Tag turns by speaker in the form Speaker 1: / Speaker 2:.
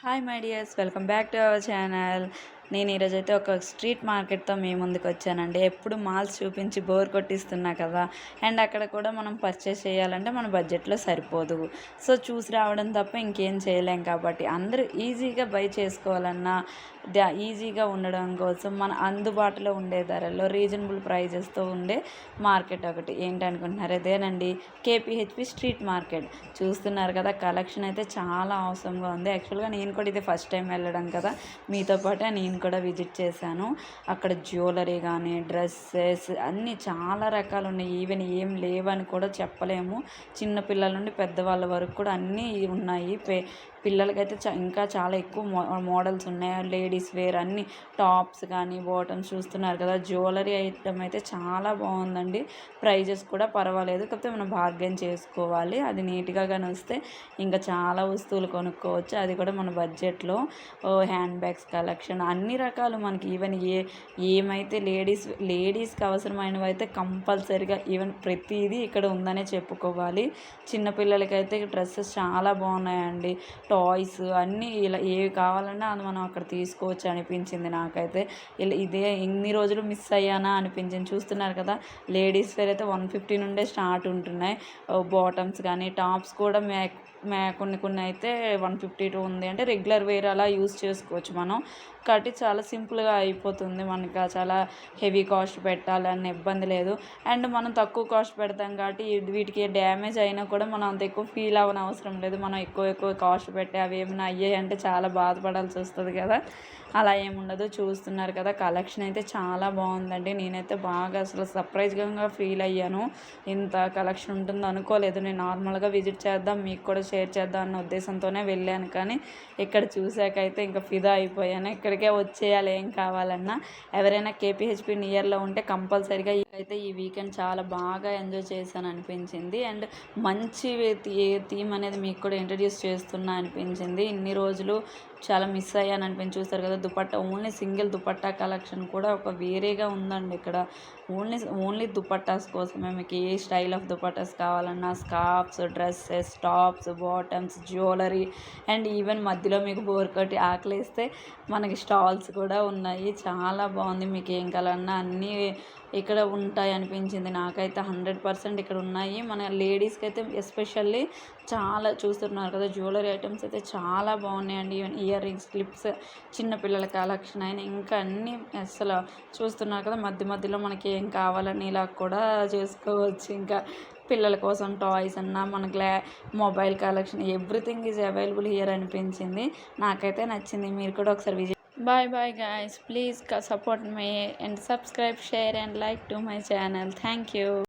Speaker 1: Hi my dears, welcome back to our channel. నేను ఈరోజైతే ఒక స్ట్రీట్ మార్కెట్తో మీ ముందుకు వచ్చానండి. ఎప్పుడు మాల్స్ చూపించి బోర్ కొట్టిస్తున్నా కదా, అండ్ అక్కడ కూడా మనం పర్చేస్ చేయాలంటే మన బడ్జెట్లో సరిపోదు. సో చూసి రావడం తప్ప ఇంకేం చేయలేం. కాబట్టి అందరూ ఈజీగా బై చేసుకోవాలన్నా ఈజీగా ఉండడం కోసం మన అందుబాటులో ఉండే ధరల్లో రీజనబుల్ ప్రైజెస్తో ఉండే మార్కెట్ ఒకటి ఏంటనుకుంటున్నారు, అదేనండి కేపీహెచ్పి స్ట్రీట్ మార్కెట్. చూస్తున్నారు కదా, కలెక్షన్ అయితే చాలా అవసరంగా ఉంది. యాక్చువల్గా నేను కూడా ఇది ఫస్ట్ టైం వెళ్ళడం కదా, మీతో పాటే నేను కూడా విజిట్ చేశాను. అక్కడ జ్యువెలరీ కానీ డ్రెస్సెస్ అన్నీ చాలా రకాలు ఉన్నాయి. ఈవెన్ ఏం లేవని కూడా చెప్పలేము. చిన్న పిల్లల నుండి పెద్దవాళ్ళ వరకు కూడా అన్నీ ఉన్నాయి. పిల్లలకైతే ఇంకా చాలా ఎక్కువ మోడల్స్ ఉన్నాయి. లేడీస్ వేర్ అన్ని టాప్స్ కానీ బాటమ్స్ చూస్తున్నారు కదా. జ్యువెలరీ ఐటమ్ అయితే చాలా బాగుందండి. ప్రైజెస్ కూడా పర్వాలేదు, కాకపోతే మనం బార్గెన్ చేసుకోవాలి. అది నీట్గా కానీ వస్తే ఇంకా చాలా వస్తువులు కొనుక్కోవచ్చు, అది కూడా మన బడ్జెట్లో. హ్యాండ్ బ్యాగ్స్ కలెక్షన్ అన్ని రకాలు మనకి ఈవెన్ ఏమైతే లేడీస్కి అవసరమైనవి అయితే కంపల్సరీగా ఈవెన్ ప్రతిదీ ఇక్కడ ఉందనే చెప్పుకోవాలి. చిన్నపిల్లలకైతే డ్రెస్సెస్ చాలా బాగున్నాయండి. టాయ్స్ అన్నీ ఇలా ఏవి కావాలన్నా అది మనం అక్కడ తీసుకోవచ్చు అనిపించింది నాకైతే. ఇదే ఇన్ని రోజులు మిస్ అయ్యానా అనిపించింది. చూస్తున్నారు కదా, లేడీస్ వేర్ అయితే 150 నుండే స్టార్ట్ ఉంటున్నాయి. బాటమ్స్ కానీ టాప్స్ కూడా కొన్ని అయితే 152 ఉంది. అంటే రెగ్యులర్ వేర్ అలా యూస్ చేసుకోవచ్చు మనం. కాబట్టి చాలా సింపుల్గా అయిపోతుంది. మనకి చాలా హెవీ కాస్ట్ పెట్టాలన్న ఇబ్బంది లేదు. అండ్ మనం తక్కువ కాస్ట్ పెడతాం కాబట్టి వీటికి డ్యామేజ్ అయినా కూడా మనం అంత ఎక్కువ ఫీల్ అవ్వని అవసరం లేదు. మనం ఎక్కువ కాస్ట్ పెట్టి అవి ఏమైనా అయ్యాయి అంటే చాలా బాధపడాల్సి వస్తుంది కదా, అలా ఏముండదు. చూస్తున్నారు కదా, కలెక్షన్ అయితే చాలా బాగుందండి. నేనైతే బాగా అసలు సర్ప్రైజ్గా ఫీల్ అయ్యాను. ఇంత కలెక్షన్ ఉంటుందో అనుకోలేదు. నేను నార్మల్గా విజిట్ చేద్దాం, మీకు కూడా షేర్ చేద్దాం అన్న ఉద్దేశంతోనే వెళ్ళాను. కానీ ఇక్కడ చూసాకైతే ఇంకా ఫిదా అయిపోయాను. ఇక్కడికే వచ్చేయాలి ఏం కావాలన్నా. ఎవరైనా కేపీహెచ్పి నియర్లో ఉంటే కంపల్సరీగా అయితే ఈ వీకెండ్ చాలా బాగా ఎంజాయ్ చేశాను అనిపించింది. అండ్ మంచి థీమ్ అనేది మీకు కూడా ఇంట్రడ్యూస్ చేస్తున్నా అనిపించింది. ఇన్ని రోజులు చాలా మిస్ అయ్యాను అనిపించి. చూస్తారు కదా, dupatta only single dupatta collection కూడా ఒక వేరేగా ఉందండి ఇక్కడ. ఓన్లీ దుపట్టాస్ కోసమే. మీకు ఏ స్టైల్ ఆఫ్ దుపట్టాస్ కావాలన్నా scarfs, dresses, tops, bottoms, jewellery and even మధ్యలో మీకు బోర్ కొట్టి ఆకలిస్తే మనకి స్టాల్స్ కూడా ఉన్నాయి. చాలా బాగుంది. మీకు ఏం కావాలన్నా అన్నీ ఇక్కడ ఉంటాయి అనిపించింది నాకైతే. 100% ఇక్కడ ఉన్నాయి. మన లేడీస్కి అయితే ఎస్పెషల్లీ చాలా చూస్తున్నారు కదా, జ్యువెలరీ ఐటమ్స్ అయితే చాలా బాగున్నాయండి. ఈవెన్ ఇయర్ రింగ్స్, క్లిప్స్, చిన్నపిల్లల కలెక్షన్ అయినా ఇంకా అన్నీ అసలు చూస్తున్నారు కదా. మధ్యలో మనకి ఏం కావాలని ఇలా కూడా చేసుకోవచ్చు. ఇంకా పిల్లల కోసం టాయ్స్ అన్నా మన mobile collection everything is available here అనిపించింది. నాకైతే నచ్చింది. మీరు కూడా ఒకసారి visit. Bye guys, please support me and subscribe, share and like to my channel. Thank you.